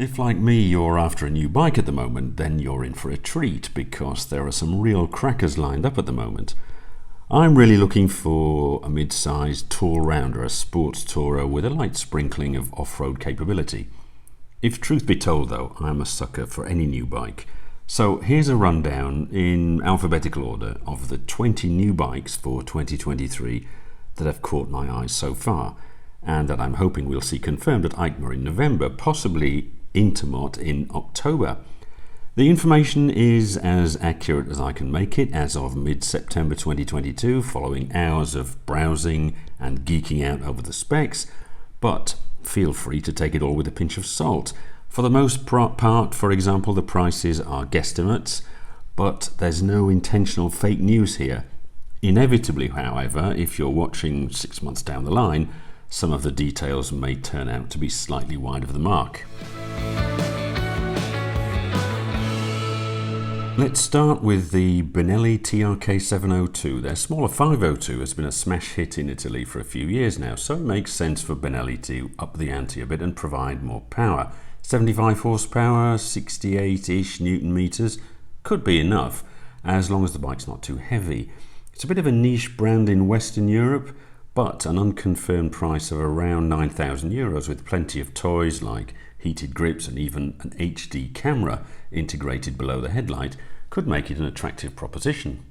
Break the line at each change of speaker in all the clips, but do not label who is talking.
If, like me, you're after a new bike at the moment, then you're in for a treat because there are some real crackers lined up at the moment. I'm really looking for a mid-sized tall rounder, a sports tourer with a light sprinkling of off-road capability. If truth be told though, I'm a sucker for any new bike. So here's a rundown in alphabetical order of the 20 new bikes for 2023 that have caught my eyes so far, and that I'm hoping we'll see confirmed at EICMA in November, possibly Intermot in October. The information is as accurate as I can make it as of mid-September 2022, following hours of browsing and geeking out over the specs, but feel free to take it all with a pinch of salt. For the most part, for example, the prices are guesstimates, but there's no intentional fake news here. Inevitably, however, if you're watching 6 months down the line, some of the details may turn out to be slightly wide of the mark. Let's start with the Benelli TRK 702. Their smaller 502 has been a smash hit in Italy for a few years now, so it makes sense for Benelli to up the ante a bit and provide more power. 75 horsepower, 68-ish Newton meters could be enough, as long as the bike's not too heavy. It's a bit of a niche brand in Western Europe, but an unconfirmed price of around €9,000 with plenty of toys like heated grips and even an HD camera integrated below the headlight could make it an attractive proposition.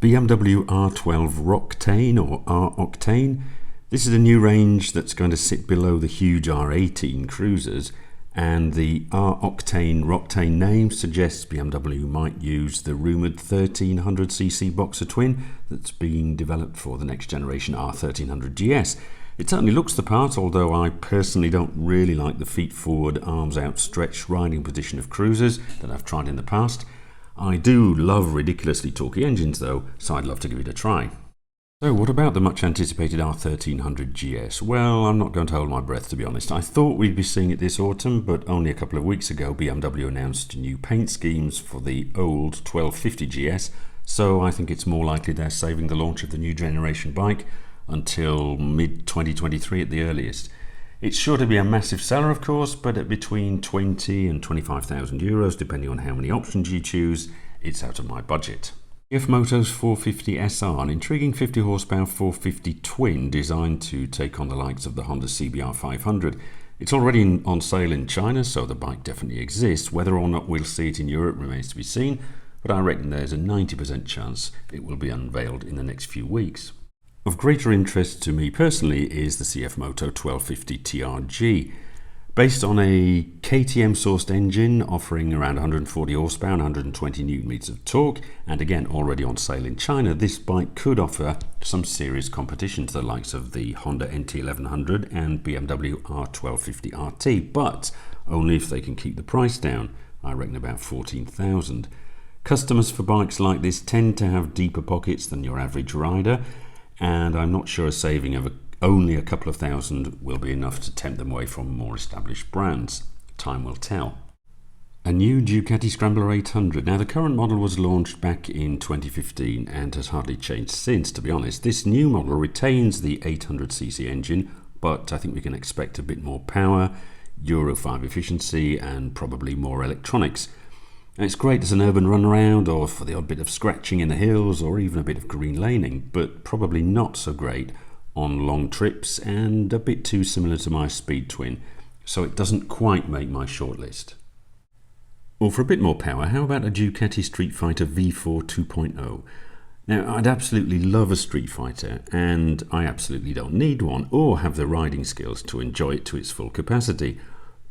BMW R12 Octane or R Octane. This is a new range that's going to sit below the huge R18 cruisers, and the R Octane name suggests BMW might use the rumoured 1300cc boxer twin that's being developed for the next generation R1300 GS. It certainly looks the part, although I personally don't really like the feet forward, arms outstretched riding position of cruisers that I've tried in the past. I do love ridiculously torquey engines though, so I'd love to give it a try. So what about the much anticipated R1300 GS? Well, I'm not going to hold my breath, to be honest. I thought we'd be seeing it this autumn, but only a couple of weeks ago BMW announced new paint schemes for the old 1250 GS, so I think it's more likely they're saving the launch of the new generation bike until mid-2023 at the earliest. It's sure to be a massive seller, of course, but at between 20 and 25,000 euros, depending on how many options you choose, it's out of my budget. Moto's 450 SR, an intriguing 50 horsepower 450 twin designed to take on the likes of the Honda CBR 500. It's already on sale in China, so the bike definitely exists. Whether or not we'll see it in Europe remains to be seen, but I reckon there's a 90% chance it will be unveiled in the next few weeks. Of greater interest to me personally is the CF Moto 1250 TRG. Based on a KTM-sourced engine offering around 140 horsepower and 120 Newton meters of torque, and again already on sale in China, this bike could offer some serious competition to the likes of the Honda NT1100 and BMW R1250 RT, but only if they can keep the price down. I reckon about 14,000. Customers for bikes like this tend to have deeper pockets than your average rider, and I'm not sure a saving of only a couple of thousand will be enough to tempt them away from more established brands. Time will tell. A new Ducati Scrambler 800. Now, the current model was launched back in 2015 and has hardly changed since, to be honest. This new model retains the 800cc engine, but I think we can expect a bit more power, Euro 5 efficiency, and probably more electronics. And it's great as an urban runaround or for the odd bit of scratching in the hills or even a bit of green laning, but probably not so great on long trips and a bit too similar to my Speed Twin, so it doesn't quite make my shortlist. Or for a bit more power, how about a Ducati Streetfighter V4 2.0? Now, I'd absolutely love a Street Fighter, and I absolutely don't need one or have the riding skills to enjoy it to its full capacity.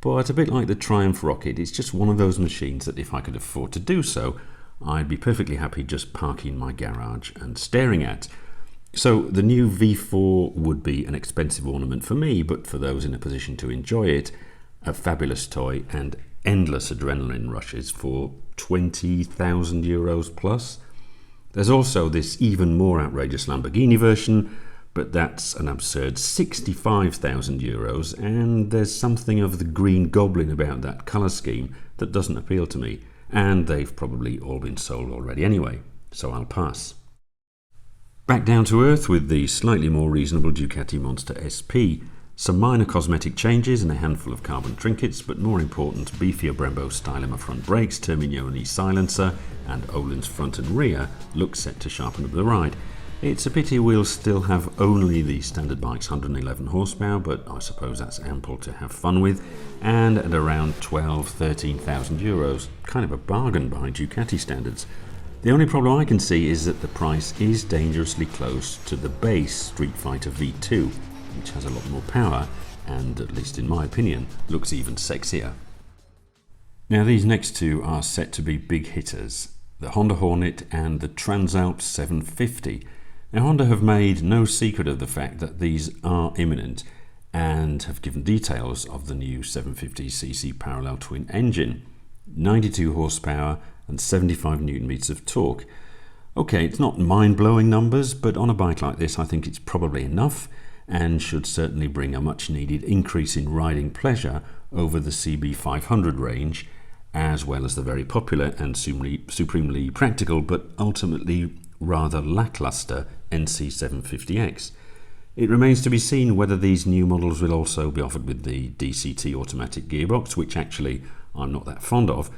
But a bit like the Triumph Rocket, it's just one of those machines that if I could afford to do so, I'd be perfectly happy just parking in my garage and staring at. So the new V4 would be an expensive ornament for me, but for those in a position to enjoy it, a fabulous toy and endless adrenaline rushes for 20,000 euros plus. There's also this even more outrageous Lamborghini version, but that's an absurd 65,000 euros, and there's something of the Green Goblin about that colour scheme that doesn't appeal to me, and they've probably all been sold already anyway, so I'll pass. Back down to earth with the slightly more reasonable Ducati Monster SP. Some minor cosmetic changes and a handful of carbon trinkets, but more important, beefier Brembo Stylemma front brakes, Terminioni silencer, and Öhlins front and rear look set to sharpen up the ride. It's a pity we'll still have only the standard bike's 111 horsepower, but I suppose that's ample to have fun with, and at around 13,000 euros, kind of a bargain by Ducati standards. The only problem I can see is that the price is dangerously close to the base Streetfighter V2, which has a lot more power and, at least in my opinion, looks even sexier. Now these next two are set to be big hitters, the Honda Hornet and the Transalp 750. Now Honda have made no secret of the fact that these are imminent and have given details of the new 750cc parallel twin engine, 92 horsepower and 75 newton meters of torque. Okay, it's not mind-blowing numbers, but on a bike like this I think it's probably enough and should certainly bring a much needed increase in riding pleasure over the CB500 range, as well as the very popular and supremely practical but ultimately rather lackluster NC750X. It remains to be seen whether these new models will also be offered with the DCT automatic gearbox, which actually I'm not that fond of,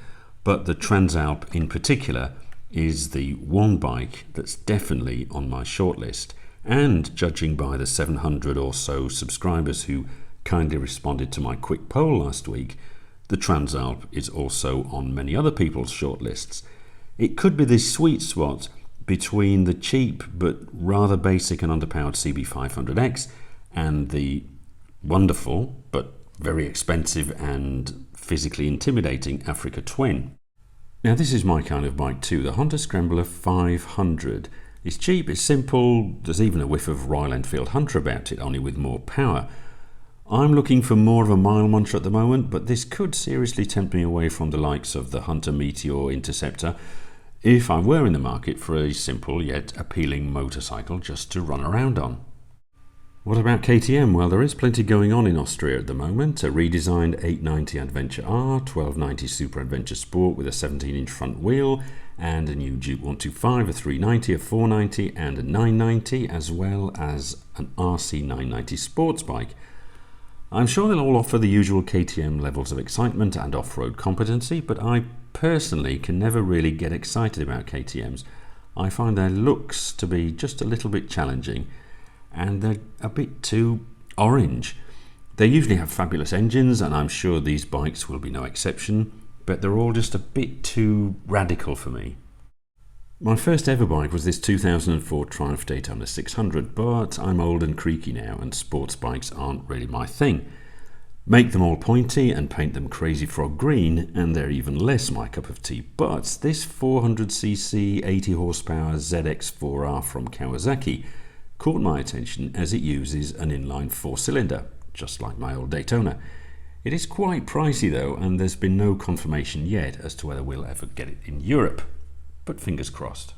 but the Transalp in particular is the one bike that's definitely on my shortlist, and judging by the 700 or so subscribers who kindly responded to my quick poll last week, the Transalp is also on many other people's shortlists. It could be this sweet spot between the cheap but rather basic and underpowered CB500X and the wonderful but very expensive and physically intimidating Africa Twin. Now this is my kind of bike too, the Honda Scrambler 500. It's cheap, it's simple, there's even a whiff of Royal Enfield Hunter about it, only with more power. I'm looking for more of a mile muncher at the moment, but this could seriously tempt me away from the likes of the Hunter Meteor Interceptor if I were in the market for a simple yet appealing motorcycle just to run around on. What about KTM? Well, there is plenty going on in Austria at the moment. A redesigned 890 Adventure R, 1290 Super Adventure Sport with a 17-inch front wheel, and a new Duke 125, a 390, a 490 and a 990, as well as an RC 990 sports bike. I'm sure they'll all offer the usual KTM levels of excitement and off-road competency, but I personally can never really get excited about KTMs. I find their looks to be just a little bit challenging, and they're a bit too orange. They usually have fabulous engines, and I'm sure these bikes will be no exception, but they're all just a bit too radical for me. My first ever bike was this 2004 Triumph Daytona 600, but I'm old and creaky now, and sports bikes aren't really my thing. Make them all pointy and paint them crazy frog green, and they're even less my cup of tea. But this 400cc 80 horsepower ZX4R from Kawasaki caught my attention as it uses an inline 4-cylinder, just like my old Daytona. It is quite pricey though, and there's been no confirmation yet as to whether we'll ever get it in Europe, but fingers crossed.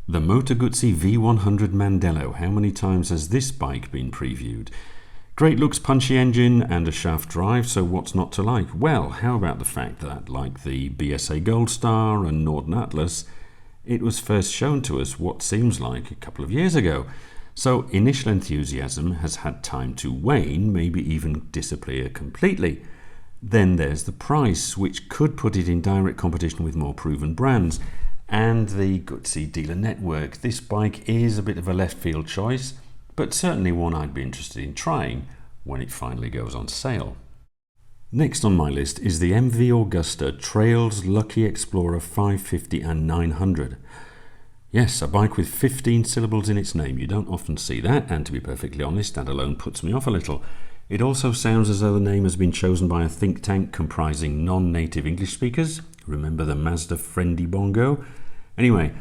The Moto Guzzi V100 Mandello. How many times has this bike been previewed? Great looks, punchy engine and a shaft drive, so what's not to like? Well, how about the fact that, like the BSA Gold Star and Norton Atlas, it was first shown to us what seems like a couple of years ago. So initial enthusiasm has had time to wane, maybe even disappear completely. Then there's the price, which could put it in direct competition with more proven brands, and the Guzzi dealer network. This bike is a bit of a left field choice, but certainly one I'd be interested in trying when it finally goes on sale. Next on my list is the MV Augusta Trails Lucky Explorer 550 and 900. Yes, a bike with 15 syllables in its name. You don't often see that, and to be perfectly honest, that alone puts me off a little. It also sounds as though the name has been chosen by a think tank comprising non-native English speakers. Remember the Mazda Friendly Bongo? Anyway,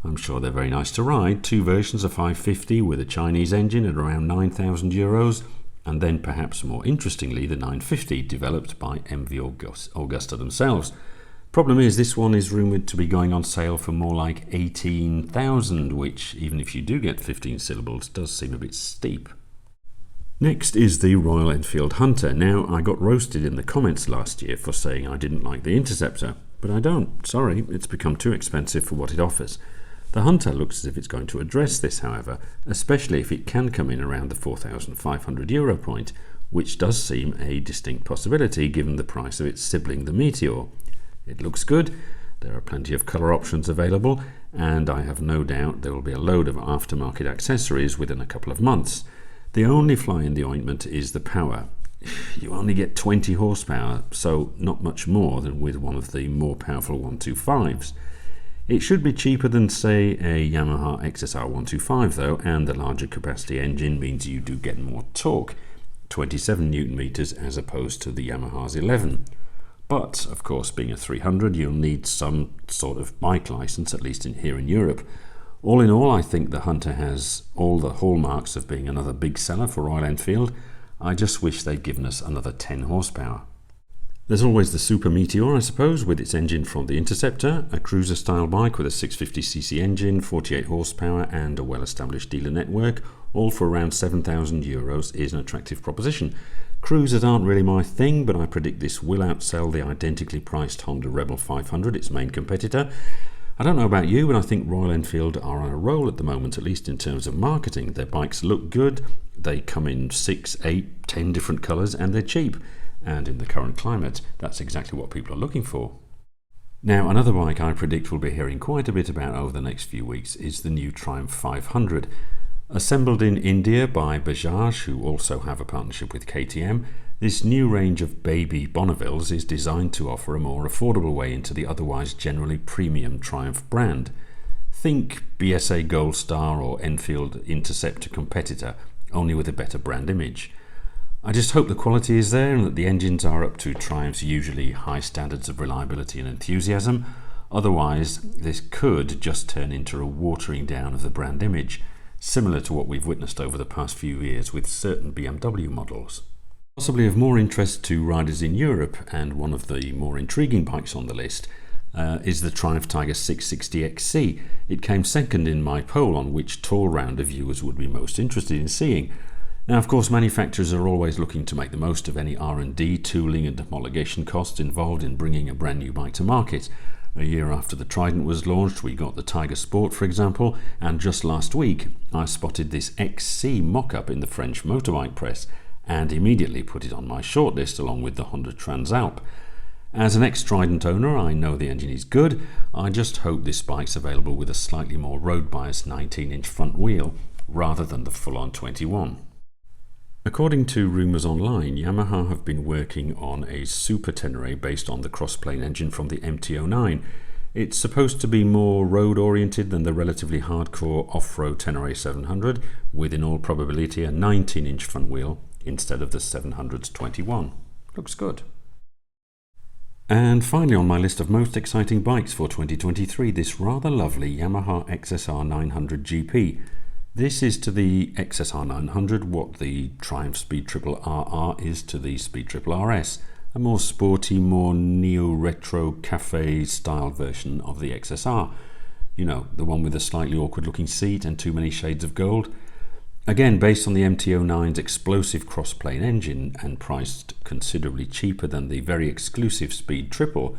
I'm sure they're very nice to ride. Two versions of 550 with a Chinese engine at around 9,000 euros, and then perhaps more interestingly the 950 developed by MV Augusta themselves. Problem is, this one is rumoured to be going on sale for more like 18,000, which, even if you do get 15 syllables, does seem a bit steep. Next is the Royal Enfield Hunter. Now, I got roasted in the comments last year for saying I didn't like the Interceptor, but I don't. Sorry, it's become too expensive for what it offers. The Hunter looks as if it's going to address this, however, especially if it can come in around the €4,500 point, which does seem a distinct possibility given the price of its sibling, the Meteor. It looks good, there are plenty of colour options available, and I have no doubt there will be a load of aftermarket accessories within a couple of months. The only fly in the ointment is the power. You only get 20 horsepower, so not much more than with one of the more powerful 125s. It should be cheaper than, say, a Yamaha XSR 125 though, and the larger capacity engine means you do get more torque, 27 Newton meters as opposed to the Yamaha's 11. But, of course, being a 300, you'll need some sort of bike license, at least here in Europe. All in all, I think the Hunter has all the hallmarks of being another big seller for Royal Enfield. I just wish they'd given us another 10 horsepower. There's always the Super Meteor, I suppose, with its engine from the Interceptor, a cruiser-style bike with a 650cc engine, 48 horsepower and a well-established dealer network, all for around €7,000 is an attractive proposition. Cruisers aren't really my thing, but I predict this will outsell the identically priced Honda Rebel 500, its main competitor. I don't know about you, but I think Royal Enfield are on a roll at the moment, at least in terms of marketing. Their bikes look good, they come in 6, 8, 10 different colours, and they're cheap. And in the current climate, that's exactly what people are looking for. Now, another bike I predict we'll be hearing quite a bit about over the next few weeks is the new Triumph 500. Assembled in India by Bajaj, who also have a partnership with KTM, this new range of baby Bonnevilles is designed to offer a more affordable way into the otherwise generally premium Triumph brand. Think BSA Gold Star or Enfield Interceptor competitor, only with a better brand image. I just hope the quality is there and that the engines are up to Triumph's usually high standards of reliability and enthusiasm. Otherwise, this could just turn into a watering down of the brand image, similar to what we've witnessed over the past few years with certain BMW models. Possibly of more interest to riders in Europe, and one of the more intriguing bikes on the list, is the Triumph Tiger 660XC. It came second in my poll on which tall rounder viewers would be most interested in seeing. Now, of course, manufacturers are always looking to make the most of any R&D, tooling and homologation costs involved in bringing a brand new bike to market. A year after the Trident was launched, we got the Tiger Sport, for example, and just last week I spotted this XC mock-up in the French motorbike press and immediately put it on my shortlist along with the Honda Transalp. As an ex-Trident owner, I know the engine is good. I just hope this bike's available with a slightly more road-biased 19-inch front wheel rather than the full-on 21. According to rumours online, Yamaha have been working on a Super Tenere based on the crossplane engine from the MT-09. It's supposed to be more road-oriented than the relatively hardcore off-road Tenere 700, with in all probability a 19-inch front wheel instead of the 700's 21. Looks good. And finally on my list of most exciting bikes for 2023, this rather lovely Yamaha XSR 900 GP. This is to the XSR 900 what the Triumph Speed Triple RR is to the Speed Triple RS, a more sporty, more neo-retro cafe style version of the XSR. You know, the one with a slightly awkward looking seat and too many shades of gold. Again, based on the MT-09's explosive cross-plane engine and priced considerably cheaper than the very exclusive Speed Triple,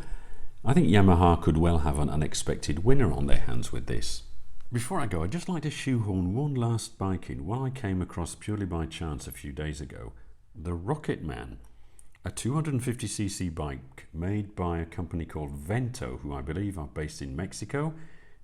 I think Yamaha could well have an unexpected winner on their hands with this. Before I go, I'd just like to shoehorn one last bike in, one I came across purely by chance a few days ago. The Rocketman, a 250cc bike made by a company called Vento, who I believe are based in Mexico.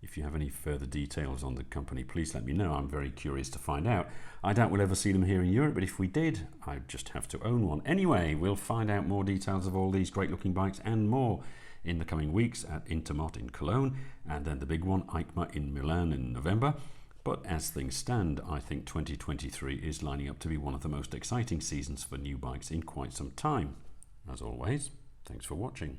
If you have any further details on the company, please let me know. I'm very curious to find out. I doubt we'll ever see them here in Europe, but if we did, I'd just have to own one. Anyway, we'll find out more details of all these great looking bikes and more in the coming weeks at Intermot in Cologne, and then the big one, EICMA in Milan in November. But as things stand, I think 2023 is lining up to be one of the most exciting seasons for new bikes in quite some time. As always, thanks for watching.